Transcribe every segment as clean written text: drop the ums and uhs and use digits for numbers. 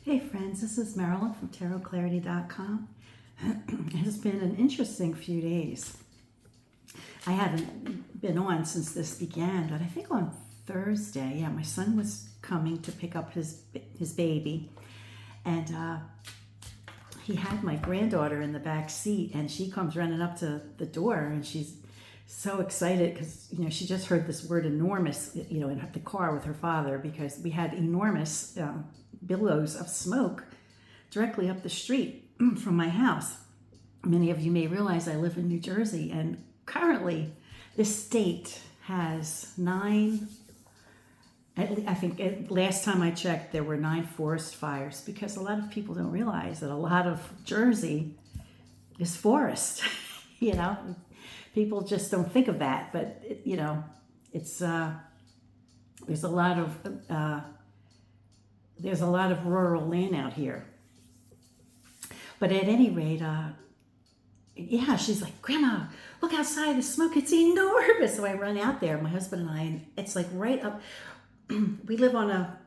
Hey friends, this is Marilyn from tarotclarity.com. It has been an interesting few days. I haven't been on since this began, but I think on Thursday, my son was coming to pick up his baby, and he had my granddaughter in the back seat, and she comes running up to the door, and she's so excited because she just heard this word enormous in the car with her father, because we had enormous billows of smoke directly up the street from my house. Many of you may realize I live in New Jersey, and currently this state has I think last time I checked there were 9 forest fires, because a lot of people don't realize that a lot of Jersey is forest. People just don't think of that, but it's there's a lot of rural land out here. But at any rate, she's like, "Grandma, look outside, the smoke, it's enormous." So I run out there, my husband and I, and it's like right up. We live on a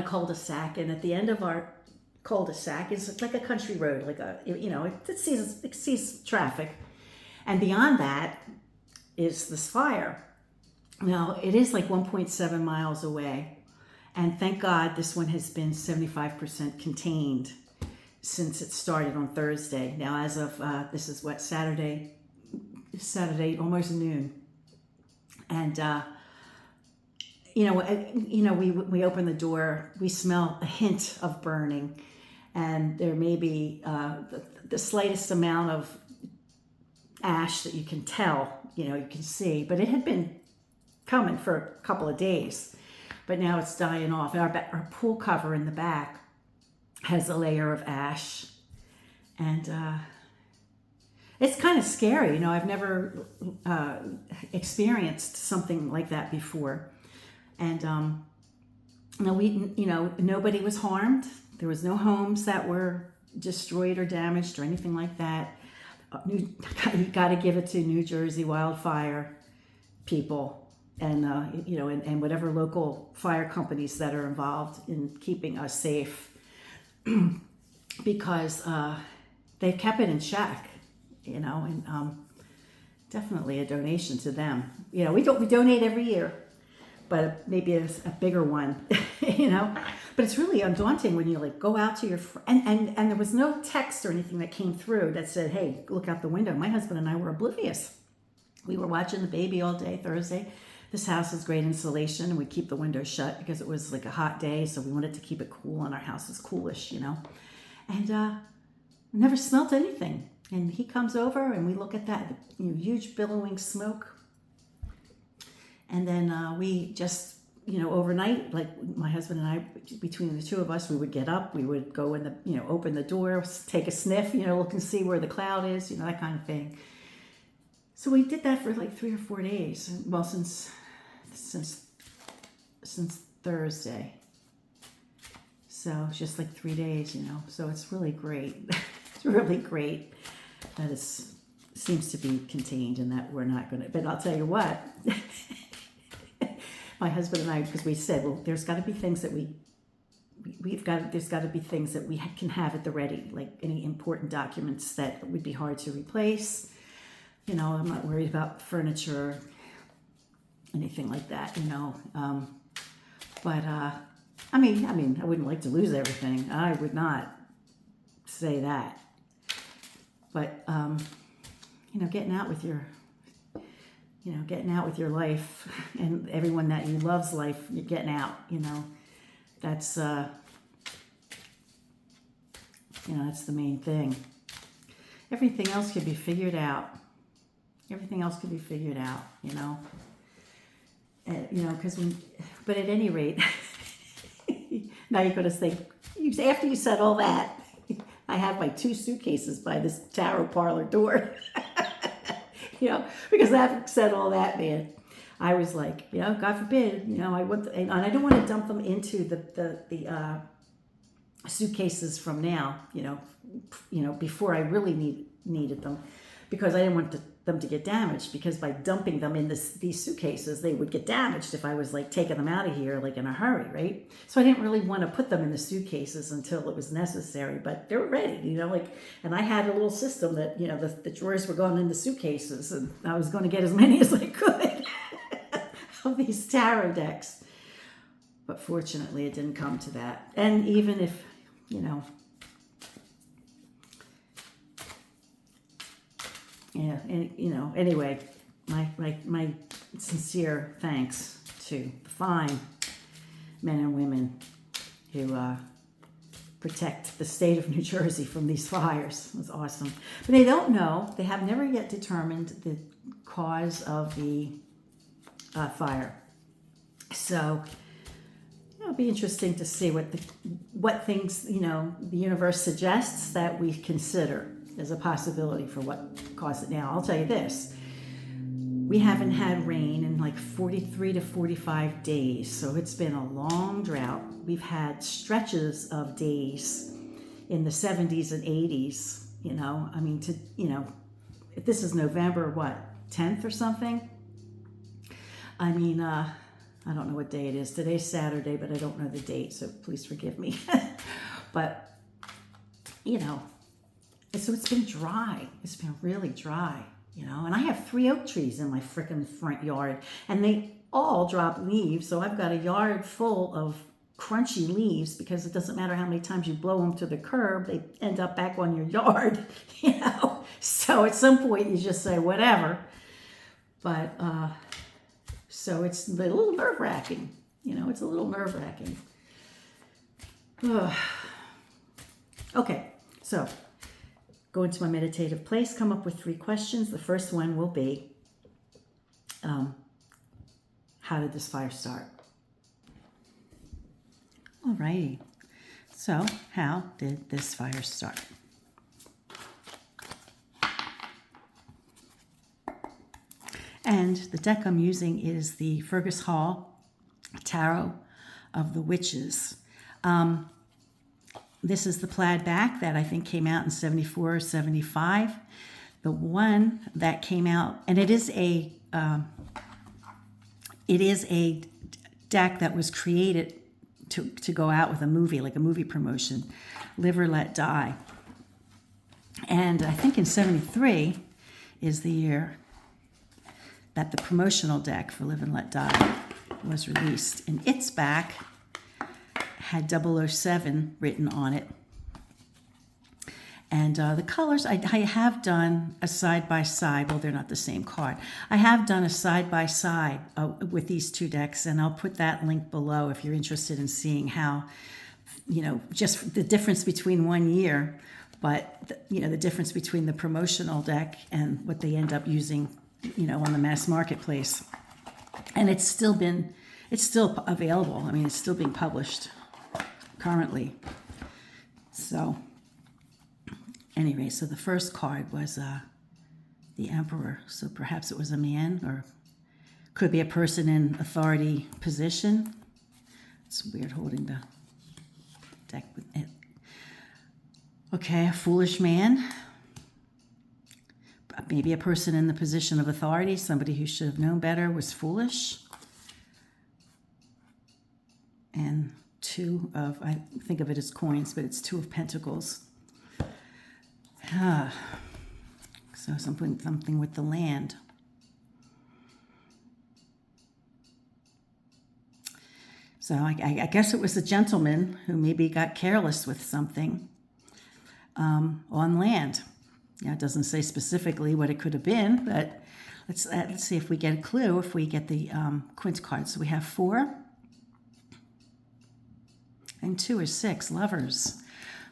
cul-de-sac, and at the end of our cul-de-sac is like a country road, like it sees traffic. And beyond that is this fire. Now, it is like 1.7 miles away. And thank God this one has been 75% contained since it started on Thursday. Now, as of, this is what, Saturday, almost noon. And, we open the door, we smell a hint of burning. And there may be the slightest amount of ash that you can tell, you can see, but it had been coming for a couple of days, but now it's dying off. Our pool cover in the back has a layer of ash, and it's kind of scary. I've never experienced something like that before, and nobody was harmed. There was no homes that were destroyed or damaged or anything like that. You got to give it to New Jersey wildfire people, and and whatever local fire companies that are involved in keeping us safe, because they've kept it in check, and definitely a donation to them. We donate every year, but maybe a bigger one, But it's really undaunting when you go out to your and there was no text or anything that came through that said, "Hey, look out the window." My husband and I were oblivious. We were watching the baby all day Thursday. This house has great insulation, and we keep the windows shut because it was like a hot day, so we wanted to keep it cool, and our house is coolish, And I never smelt anything. And he comes over, and we look at that huge billowing smoke. And then we just, overnight, like my husband and I, between the two of us, we would get up, we would go in the, open the door, take a sniff, look and see where the cloud is, that kind of thing. So we did that for like 3 or 4 days. Well, since Thursday. So it's just like 3 days, So it's really great. It's really great that it seems to be contained, and that we're not going to. But I'll tell you what. My husband and I, because we said, well, there's got to be things that there's got to be things that we can have at the ready, like any important documents that would be hard to replace. I'm not worried about furniture, anything like that, But I mean, I wouldn't like to lose everything. I would not say that. But getting out with your life, and everyone that you love's life, you're getting out, that's, that's the main thing. Everything else could be figured out. But at any rate, now you're going to say, after you said all that, I have my 2 suitcases by this tarot parlor door. Because having said all that, man, I was like, God forbid, I want, and I don't want to dump them into the suitcases from now, before I really needed them, because I didn't want them to get damaged, because by dumping them in these suitcases, they would get damaged if I was like taking them out of here like in a hurry, right? So I didn't really want to put them in the suitcases until it was necessary, but they were ready, you know, like, and I had a little system that, you know, the drawers were going in the suitcases, and I was going to get as many as I could of these tarot decks. But fortunately, it didn't come to that. And even if, you know, yeah, and, you know, anyway, my sincere thanks to the fine men and women who protect the state of New Jersey from these fires. It was awesome. But they don't know, they have never yet determined the cause of the fire. So it'll be interesting to see what things, you know, the universe suggests that we consider as a possibility for what caused it. Now, I'll tell you this. We haven't had rain in like 43 to 45 days, so it's been a long drought. We've had stretches of days in the 70s and 80s, you know. I mean, if this is November, 10th or something? I mean, I don't know what day it is. Today's Saturday, but I don't know the date, so please forgive me. But, you know, so it's been dry. It's been really dry, you know. And I have 3 oak trees in my frickin' front yard, and they all drop leaves. So I've got a yard full of crunchy leaves, because it doesn't matter how many times you blow them to the curb, they end up back on your yard, you know. So at some point you just say whatever. But so it's a little nerve-wracking, you know. It's a little nerve-wracking. Okay, so go into my meditative place, come up with 3 questions. The first one will be, how did this fire start? Alrighty, so how did this fire start? And the deck I'm using is the Fergus Hall Tarot of the Witches. This is the plaid back that I think came out in 74 or 75. The one that came out, and it is a deck that was created to go out with a movie, like a movie promotion, Live or Let Die. And I think in 73 is the year that the promotional deck for Live and Let Die was released. And its back had 007 written on it. And the colors, I have done a side-by-side. Well, they're not the same card. I have done a side-by-side with these 2 decks, and I'll put that link below if you're interested in seeing how, you know, just the difference between 1 year, but, you know, the difference between the promotional deck and what they end up using, you know, on the mass marketplace. And it's still available. I mean, it's still being published currently. So anyway, so the first card was the Emperor. So perhaps it was a man, or could be a person in authority position. It's weird holding the deck with it. Okay, a foolish man. Maybe a person in the position of authority, somebody who should have known better, was foolish. And 2 of, I think of it as coins, but it's 2 of Pentacles. So something with the land. So I guess it was a gentleman who maybe got careless with something on land. Yeah, it doesn't say specifically what it could have been, but let's see if we get a clue, if we get the quince card. So we have 4, and 2 is 6, lovers.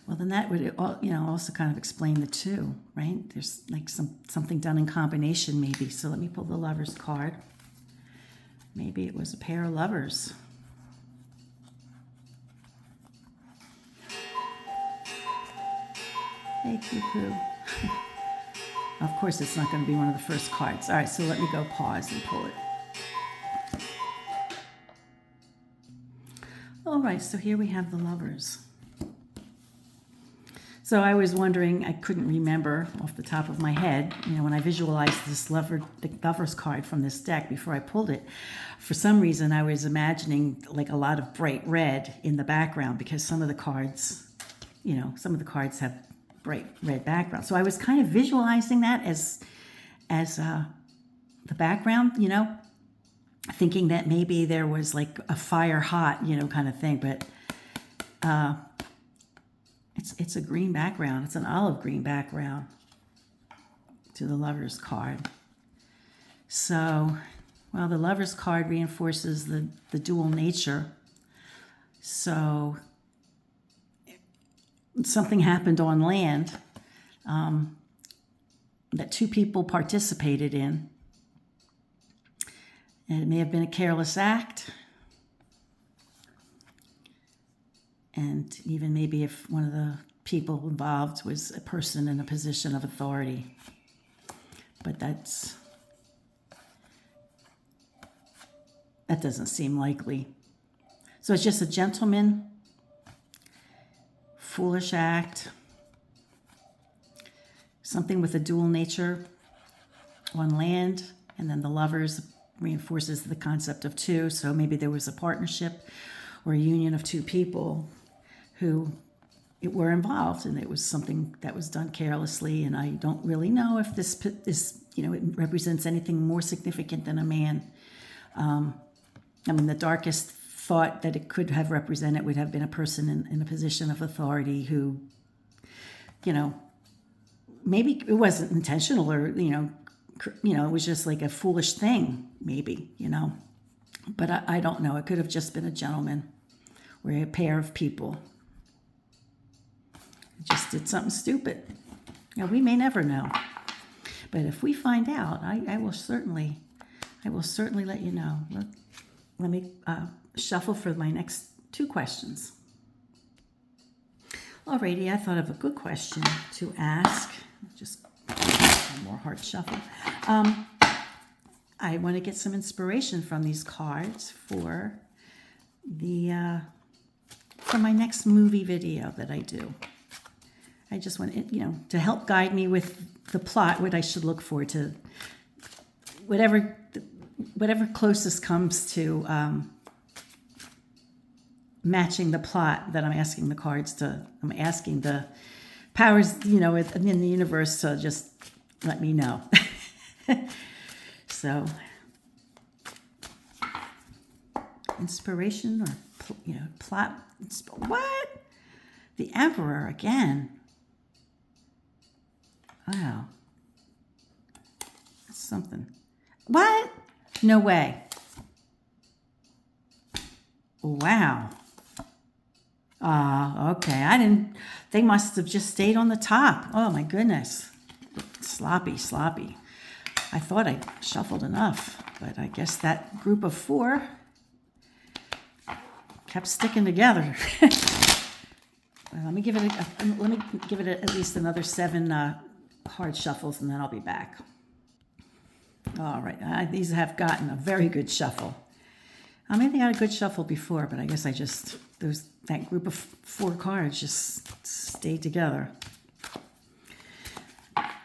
Well, then that would, you know, also kind of explain the 2, right? There's like something done in combination maybe. So let me pull the lovers card. Maybe it was a pair of lovers. Hey, cuckoo. Of course, it's not going to be one of the first cards. All right, so let me go pause and pull it. All right, so here we have the lovers. So I was wondering, I couldn't remember off the top of my head, when I visualized the lover's card from this deck before I pulled it, for some reason I was imagining like a lot of bright red in the background, because some of the cards have bright red background. So I was kind of visualizing that as the background, thinking that maybe there was like a fire hot, kind of thing, but it's a green background. It's an olive green background to the lover's card. So, well, the lover's card reinforces the dual nature. So something happened on land that two people participated in. And it may have been a careless act. And even maybe if one of the people involved was a person in a position of authority. But that doesn't seem likely. So it's just a gentleman, foolish act, something with a dual nature on land, and then the lovers reinforces the concept of two. So maybe there was a partnership or a union of two people who were involved, and it was something that was done carelessly. And I don't really know if this it represents anything more significant than a man. The darkest thought that it could have represented would have been a person in a position of authority who, maybe it wasn't intentional, or it was just like a foolish thing, maybe, But I don't know. It could have just been a gentleman or a pair of people. Just did something stupid. We may never know. But if we find out, I will certainly let you know. Let me shuffle for my next two questions. Alrighty, I thought of a good question to ask. Just one more heart shuffle. I want to get some inspiration from these cards for for my next movie video that I do. I just want to help guide me with the plot, what I should look for, to whatever closest comes to matching the plot that I'm asking the cards to. I'm asking the powers, in the universe to just let me know. So, inspiration or plot. What? The Emperor again. Wow. That's something. What? No way. Wow. Okay. They must have just stayed on the top. Oh my goodness. Sloppy. I thought I shuffled enough, but I guess that group of four kept sticking together. Let me give it at least another 7 hard shuffles, and then I'll be back. All right, these have gotten a very good shuffle. Maybe I got a good shuffle before, but I guess that group of 4 cards just stayed together.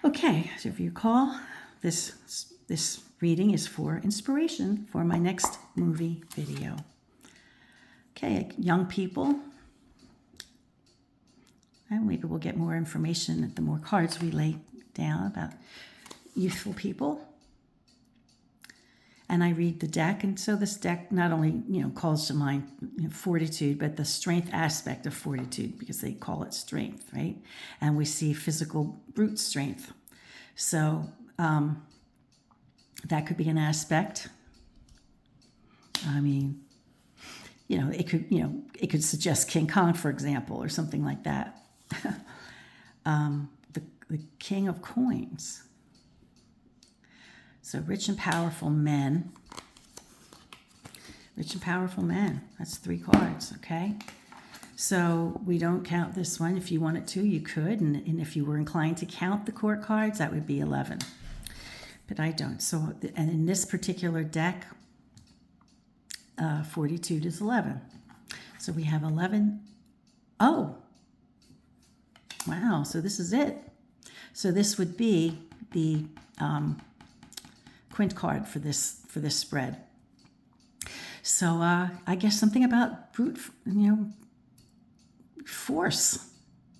Okay, so if you recall, this reading is for inspiration for my next movie video. Okay, young people. And maybe we'll get more information the more cards we lay down about youthful people. And I read the deck, and so this deck not only calls to mind fortitude, but the strength aspect of fortitude, because they call it strength, right? And we see physical brute strength. So that could be an aspect. It could suggest King Kong, for example, or something like that. The King of Coins. So rich and powerful men. Rich and powerful men. That's 3 cards, okay? So we don't count this one. If you wanted to, you could. And if you were inclined to count the court cards, that would be 11. But I don't. So, and in this particular deck, fortitude is 11. So we have 11. Oh, Wow, so this is it. So this would be the quint card for this spread. So I guess something about brute, force.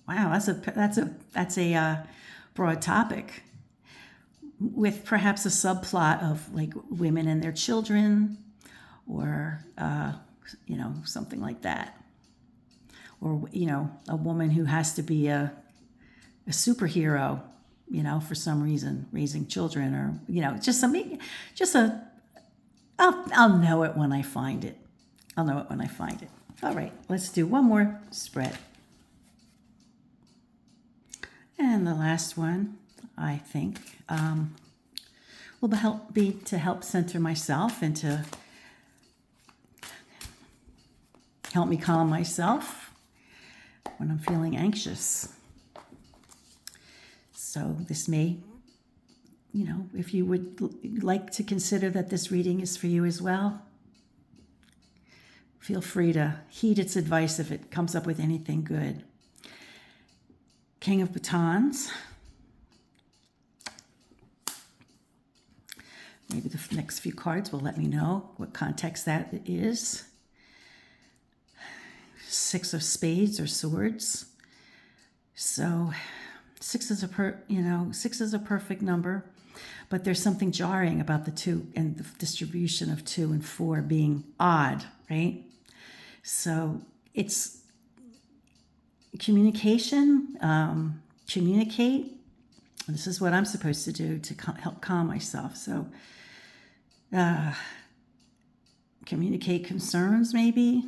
Wow, that's a broad topic, with perhaps a subplot of like women and their children, or something like that, or a woman who has to be a superhero, for some reason, raising children, or just something, I'll know it when I find it. I'll know it when I find it. All right, let's do one more spread. And the last one, I think, will be to help center myself and to help me calm myself when I'm feeling anxious. So this may, if you would like to consider that this reading is for you as well, feel free to heed its advice if it comes up with anything good. King of Batons. Maybe the next few cards will let me know what context that is. Six of Spades or Swords. So six is a perfect number, but there's something jarring about the 2 and the distribution of 2 and 4 being odd, right? So it's communication, communicate. This is what I'm supposed to do to help calm myself. So communicate concerns, maybe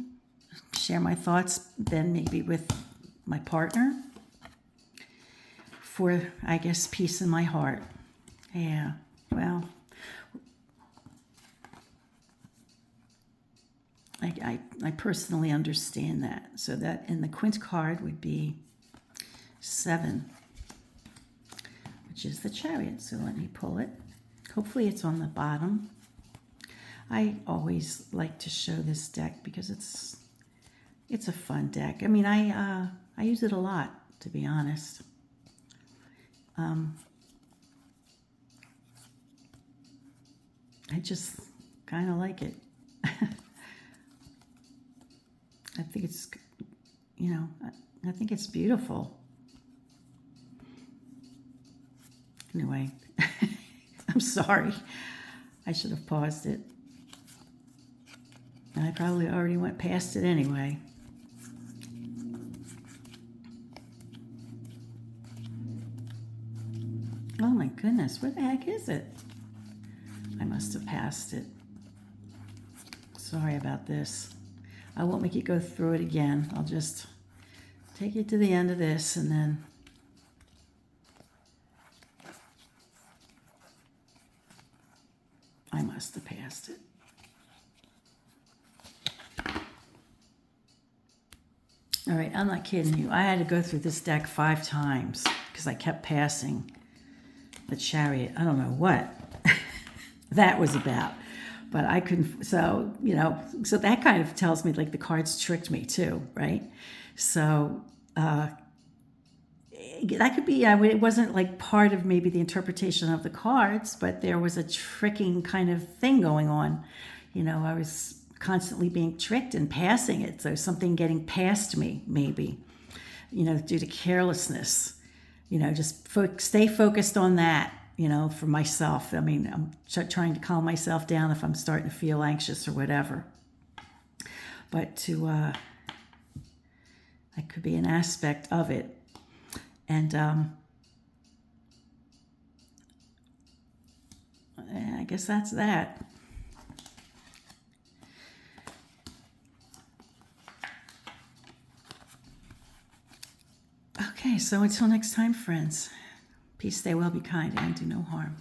share my thoughts, then maybe with my partner, for, I guess, peace in my heart. Yeah, well, I personally understand that. So that in the quint card would be 7, which is the Chariot. So let me pull it. Hopefully it's on the bottom. I always like to show this deck because it's a fun deck. I mean, I use it a lot, to be honest. I just kind of like it. I think it's, I think it's beautiful. Anyway, I'm sorry. I should have paused it. I probably already went past it anyway. Oh my goodness, where the heck is it? I must have passed it. Sorry about this. I won't make you go through it again. I'll just take you to the end of this and then I must have passed it. All right, I'm not kidding you. I had to go through this deck 5 times because I kept passing the Chariot. I don't know what that was about, but I couldn't. So, so that kind of tells me like the cards tricked me too, right? So that could be, it wasn't like part of maybe the interpretation of the cards, but there was a tricking kind of thing going on. I was constantly being tricked and passing it. So something getting past me, maybe, due to carelessness, just stay focused on that, for myself. I mean, I'm trying to calm myself down if I'm starting to feel anxious or whatever. But that could be an aspect of it. And I guess that's that. Okay, so until next time, friends, peace, stay well, be kind, and do no harm.